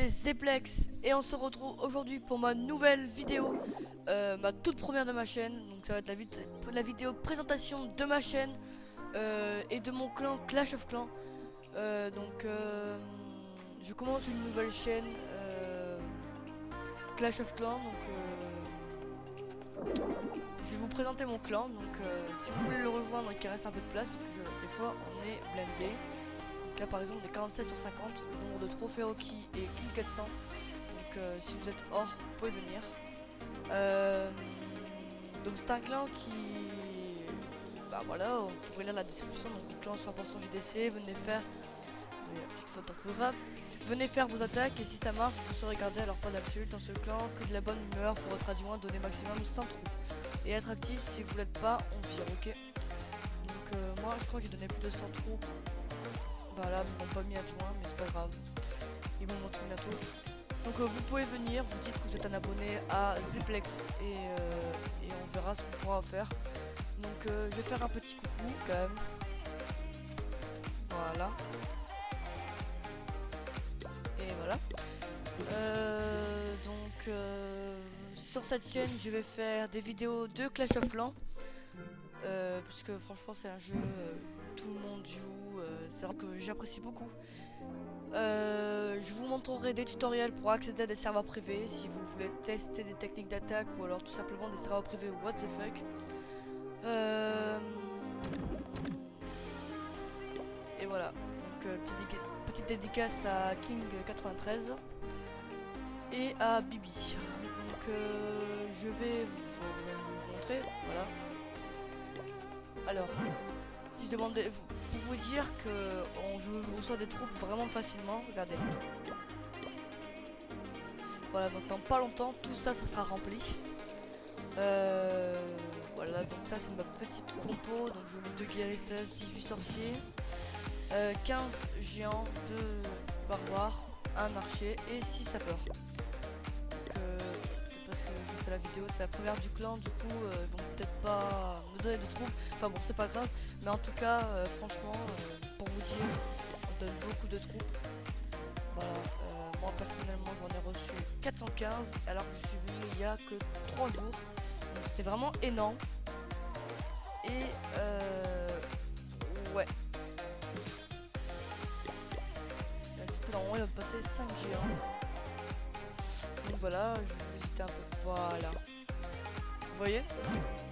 c'est Zeplex et on se retrouve aujourd'hui pour ma nouvelle vidéo, ma toute première de ma chaîne. Donc ça va être la vidéo présentation de ma chaîne et de mon clan Clash of Clans. Je commence une nouvelle chaîne Clash of Clans. Je vais vous présenter mon clan. Si vous voulez le rejoindre et qu'il reste un peu de place, parce que des fois on est blindé. Là par exemple on est 47 sur 50, le nombre de trophées requis est 1400. Si vous êtes hors, vous pouvez venir. Donc c'est un clan qui... Bah voilà, vous pourrez lire la description. Donc un clan 100% JDC, venez faire... petite faute d'orthographe. Venez faire vos attaques et si ça marche, vous serez gardé alors pas d'insultes. Dans ce clan, que de la bonne humeur pour votre adjoint, donner maximum 100 troupes. Et être actif, si vous l'êtes pas, on vire, ok. Moi je crois que j'ai donné plus de 100 troupes. Bah là, ils m'ont pas mis adjoint, mais c'est pas grave. Ils vont me montrer bientôt. Donc vous pouvez venir, vous dites que vous êtes un abonné à Zeplex et on verra ce qu'on pourra faire. Je vais faire un petit coucou quand même. Voilà. Et voilà. Sur cette chaîne, je vais faire des vidéos de Clash of Clans. Parce que franchement, c'est un jeu tout le monde joue. C'est vrai que j'apprécie beaucoup. Je vous montrerai des tutoriels pour accéder à des serveurs privés si vous voulez tester des techniques d'attaque ou alors tout simplement des serveurs privés what the fuck. Et voilà. Petite dédicace à King93 et à Bibi. Je vais vous montrer. Voilà. Alors, si je demandais pour vous dire que je reçois des troupes vraiment facilement, regardez. Voilà, donc dans pas longtemps, tout ça, ça sera rempli. Voilà, donc ça c'est ma petite compo. Donc je mets 2 guérisseuses, 18 sorciers, 15 géants, 2 barbares, 1 archer et 6 sapeurs. Parce que je fais la vidéo, c'est la première du clan, du coup ils vont peut-être pas me donner de troupes, enfin bon c'est pas grave, mais en tout cas franchement pour vous dire, on donne beaucoup de troupes. Voilà, moi personnellement j'en ai reçu 415 alors que je suis venu il y a que 3 jours, donc c'est vraiment énorme. Et ouais. Là, du coup normalement il va me passer 5 géants. Donc voilà, je vais visiter un peu. Voilà. Vous voyez?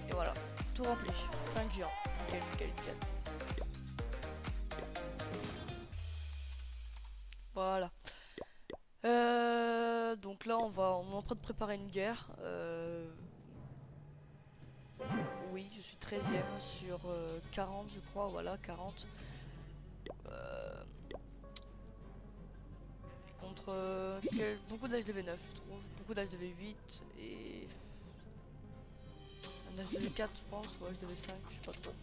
Et voilà. Tout rempli. 5 géants. Nickel, nickel, nickel. Voilà. Donc là, on est en train de préparer une guerre. Oui, je suis 13ème sur 40, je crois. Voilà, 40. Contre beaucoup d'HDV9 je trouve, beaucoup d'HDV8 et un HDV4 je pense, ou HDV5, je sais pas trop.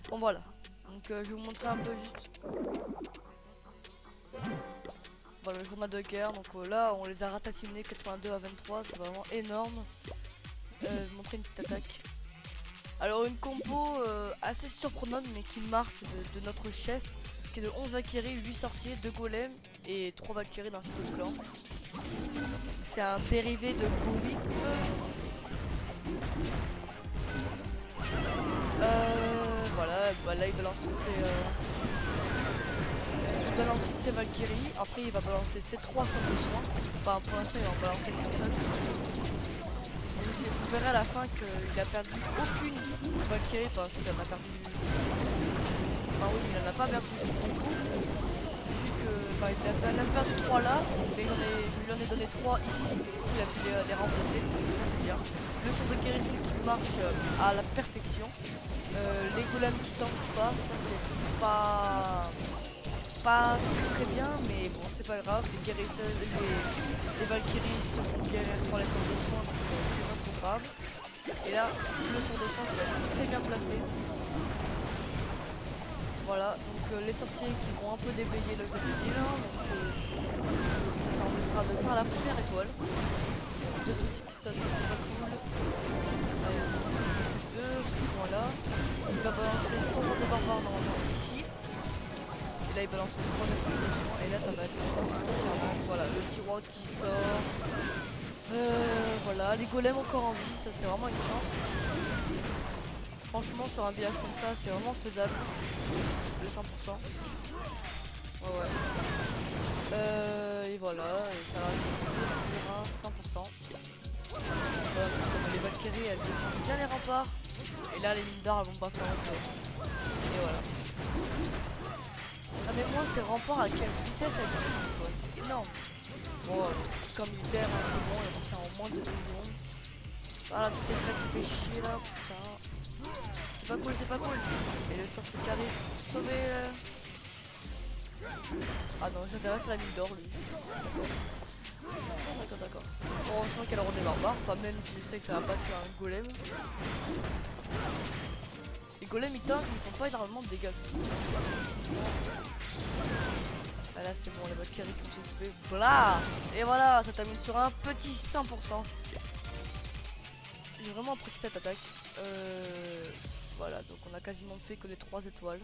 Bon voilà, donc je vais vous montrer un peu juste. Voilà le journal de guerre, donc là on les a ratatinés 82 à 23, c'est vraiment énorme. Montrer une petite attaque. Alors une compo assez surprenante mais qui marche de notre chef. De 11 Valkyries, 8 sorciers, 2 golems et 3 Valkyries dans chaque clan. C'est un dérivé de Gourik. Voilà, bah là il balance toutes ses Valkyries. Après il va balancer ses 3 sans besoin. Enfin pour l'instant il va en balancer qu'une seule. Vous verrez à la fin qu'il a perdu aucune Valkyrie. Enfin s'il en a perdu... Enfin oui, il en a pas perdu beaucoup, vu que, enfin il en a perdu 3 là, mais je lui en ai donné 3 ici, du coup il a pu les remplacer, donc ça c'est bien. Le sort de guérison qui marche à la perfection, les golems qui tankent pas, ça c'est pas très bien, mais bon c'est pas grave, les guérisseurs, les Valkyries se font guérir par les sorts de soins, donc c'est pas trop grave. Et là, le sort de soins va être très bien placé. Voilà, donc les sorciers qui vont un peu déblayer le côté ça permettra de faire la première étoile. 2 saucisses qui sautent, c'est pas cool. Ça saute c'est plus 2, ce point là. Il va balancer son roi des barbares normalement ici. Et là il balance une troisième solution et là ça va être vraiment un carnage. Voilà, le petit roi qui sort. Voilà, les golems encore en vie, ça c'est vraiment une chance. Franchement sur un village comme ça c'est vraiment faisable. De 100%. Ouais ouais. Et voilà, et ça va tomber sur un 100%. Voilà, comme les Valkyries elles défendent bien les remparts. Et là les mines d'or elles vont pas faire l'effet. Et voilà. Ah mais moi ces remparts à quelle vitesse elles tombent quoi, c'est énorme. Bon, comme militaire hein, c'est bon, il va partir en moins de 2 secondes. Ah la petite SL qui fait chier là, putain. C'est pas cool, c'est pas cool. Et le sorcier qui arrive pour sauver... Ah non, il s'intéresse à la mine d'or lui. D'accord, d'accord. Bon, heureusement qu'elle aura des barbares, enfin même si je sais que ça va pas tuer un golem. Les golems ils tankent, ils font pas énormément de dégâts. Ah là c'est bon, les Valkyries qui sont occupés. Voilà. Et voilà, ça termine sur un petit 100%. J'ai vraiment apprécié cette attaque. Voilà, donc on a quasiment fait que les 3 étoiles.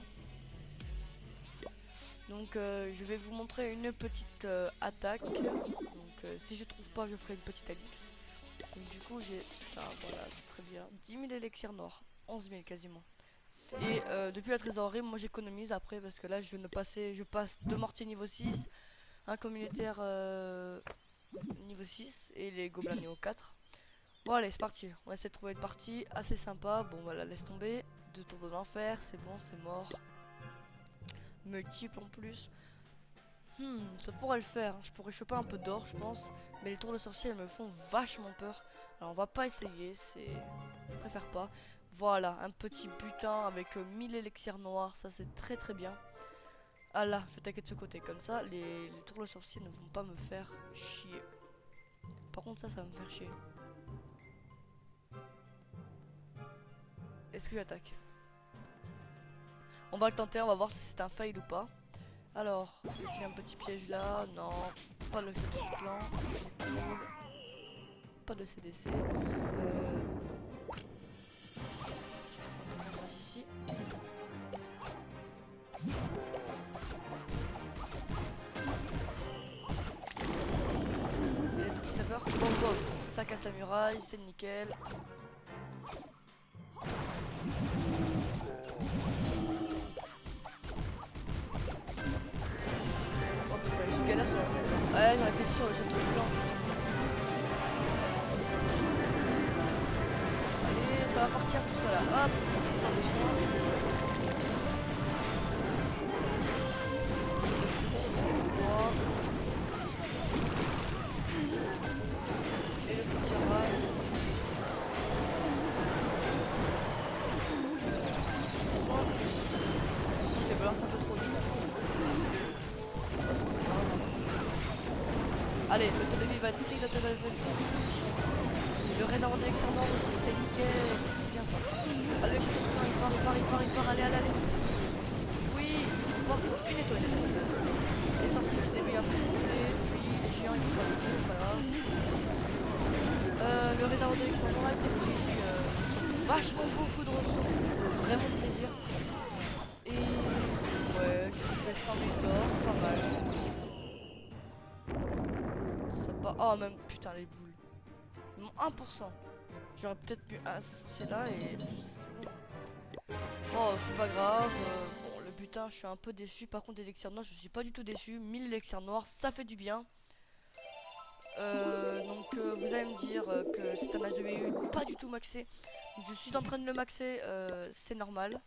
Donc je vais vous montrer une petite attaque. Donc si je trouve pas, je ferai une petite elix. Donc du coup j'ai ça, voilà, c'est très bien. 10 000 élixirs noirs, 11 000 quasiment. Et depuis la trésorerie, moi j'économise après parce que là je viens de passer, je passe 2 mortiers niveau 6, un communautaire niveau 6 et les gobelins niveau 4. Bon allez c'est parti, on essaie de trouver une partie assez sympa. Bon voilà, laisse tomber, 2 tours de l'enfer, c'est bon, c'est mort. Multiple en plus. Ça pourrait le faire, hein. Je pourrais choper un peu d'or je pense. Mais les tours de sorcier elles me font vachement peur. Alors on va pas essayer, je préfère pas. Voilà, un petit butin avec 1000 élixirs noirs, ça c'est très très bien. Ah là, je vais attaquer de ce côté, comme ça les tours de sorcier ne vont pas me faire chier. Par contre ça va me faire chier. Est-ce que j'attaque? On va le tenter, on va voir si c'est un fail ou pas. Alors, y a-t-il un petit piège là? Non, pas le château de clan. Pas de CDC. Je vais ici. Et les deux petits sapeurs. Bon, bon, sac à samouraï, c'est nickel. J'ai galère sur la fenêtre. Ouais, j'aurais été sur le château de clan, putain. Allez, ça va partir tout ça là. Hop, petit sort de soin. Petit roi. Et le petit rage. Petit soin. Je crois que j'ai balancé un peu trop vite. Allez, le taux de vie va être pris, le taux de vie va être pris. Le réservoir d'élixir noir aussi, c'est nickel, c'est bien ça. Allez, je te prends, il part, allez, allez, allez. Oui, on part sur une étoile déjà, c'est bien ça. Les sorciers qui débrouillent après son côté, oui, les géants ils vont s'arrêter, c'est pas grave. Le réservoir d'élixir noir a été pris, ça fait vachement beaucoup de ressources, ça fait vraiment plaisir. Et ouais, je fais 100 000 d'or, pas mal. Oh même putain les boules. Mon 1%. J'aurais peut-être pu c'est là et c'est bon. Oh c'est pas grave. Bon le butin je suis un peu déçu. Par contre l'élixir noir je suis pas du tout déçu. 1000 élixirs noirs ça fait du bien. Donc vous allez me dire que c'est un HDVU pas du tout maxé. Donc, je suis en train de le maxer. C'est normal.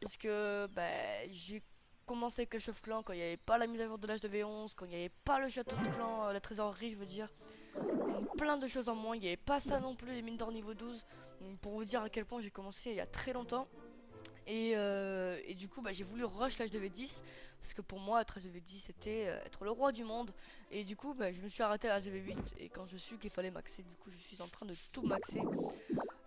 Parce que bah, j'ai commencé avec Clash of Clans quand il n'y avait pas la mise à jour de l'âge de V11, quand il n'y avait pas le château de clan, la trésorerie je veux dire. Donc, plein de choses en moins, il n'y avait pas ça non plus, les mines d'or niveau 12. Donc, pour vous dire à quel point j'ai commencé il y a très longtemps. Et du coup bah, j'ai voulu rush l'âge de V10 parce que pour moi être l'âge de V10 c'était être le roi du monde. Et du coup bah, je me suis arrêté à l'âge de V8 et quand je suis qu'il fallait maxer, du coup je suis en train de tout maxer.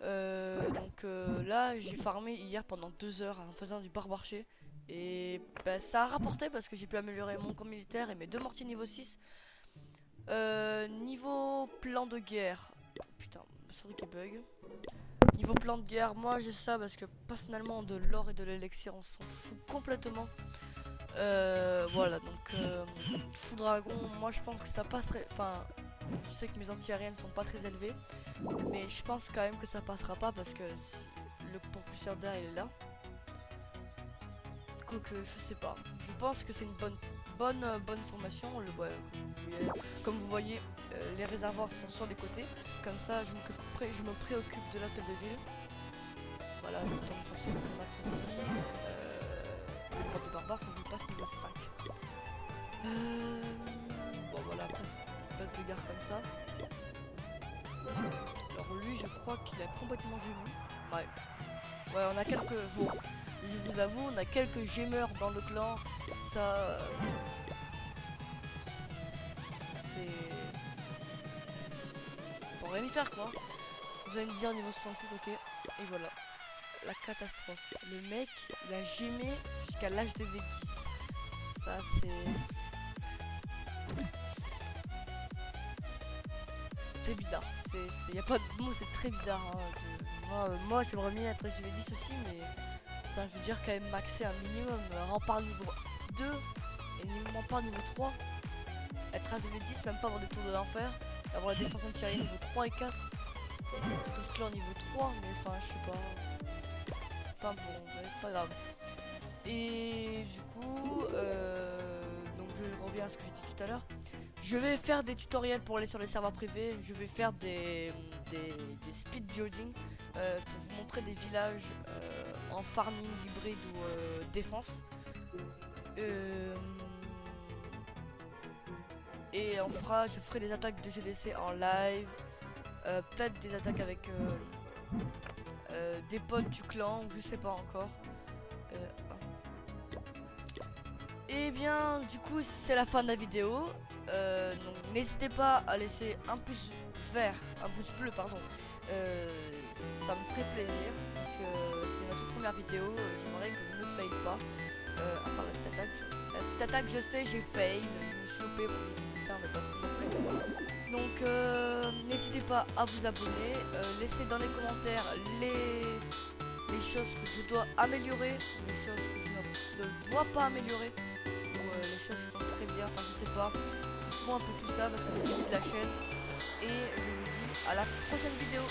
Là j'ai farmé hier pendant 2 heures en faisant du barbarché. Et bah, ça a rapporté parce que j'ai pu améliorer mon camp militaire et mes 2 mortiers niveau 6. Niveau plan de guerre, putain, ma souris qui bug. niveau plan de guerre, moi j'ai ça parce que personnellement de l'or et de l'élixir on s'en fout complètement. Voilà, donc fou dragon, moi je pense que ça passerait. Enfin, je sais que mes anti-aériennes sont pas très élevées, mais je pense quand même que ça passera pas parce que si le propulseur d'air il est là. Quoique, je sais pas. Je pense que c'est une bonne formation. On le voit, comme vous voyez, les réservoirs sont sur les côtés. Comme ça, je me préoccupe de la tête de ville. Voilà, le temps essentiel pour le max aussi. Le droit de barbare, faut que je passe niveau 5. Bon voilà, après c'est une petite base de gare comme ça. Alors lui, je crois qu'il a complètement gémi. Ouais. Ouais, on a quelques... Bon, je vous avoue, on a quelques gémeurs dans le clan. Ça... c'est... Pour rien y faire, quoi. Vous allez me dire niveau 68, ok. Et voilà. La catastrophe. Le mec, il a gémé jusqu'à l'âge de V10. Ça, c'est... C'est bizarre. Y a pas de mot, c'est très bizarre. Hein, moi j'aimerais bien être GV10 aussi, mais putain, je veux dire quand même maxer un minimum. Rempart niveau 2 et rempart niveau 3. Être un GV10, même pas avoir des tours de l'enfer. Avoir la défense anti-aérienne niveau 3 et 4. Tout ce clan niveau 3, mais enfin, je sais pas. Enfin bon, c'est pas grave. Et du coup, donc je reviens à ce que j'ai dit tout à l'heure. Je vais faire des tutoriels pour aller sur les serveurs privés. Je vais faire des speed building pour vous montrer des villages en farming hybride ou défense. Et je ferai des attaques de GDC en live. Peut-être des attaques avec des potes du clan, je sais pas encore. Et bien du coup c'est la fin de la vidéo. Donc n'hésitez pas à laisser un pouce bleu pardon. Ça me ferait plaisir parce que c'est ma toute première vidéo. J'aimerais que je ne faille pas. À part la petite attaque, je sais j'ai fail, je me suis loupé putain mais pas trop non plus. Donc n'hésitez pas à vous abonner, laissez dans les commentaires les choses que je dois améliorer, les choses que je ne dois pas améliorer, ou les choses qui sont très bien, enfin je sais pas. Dites-moi un peu tout ça parce que je limite la chaîne. Et je vous dis à la prochaine vidéo.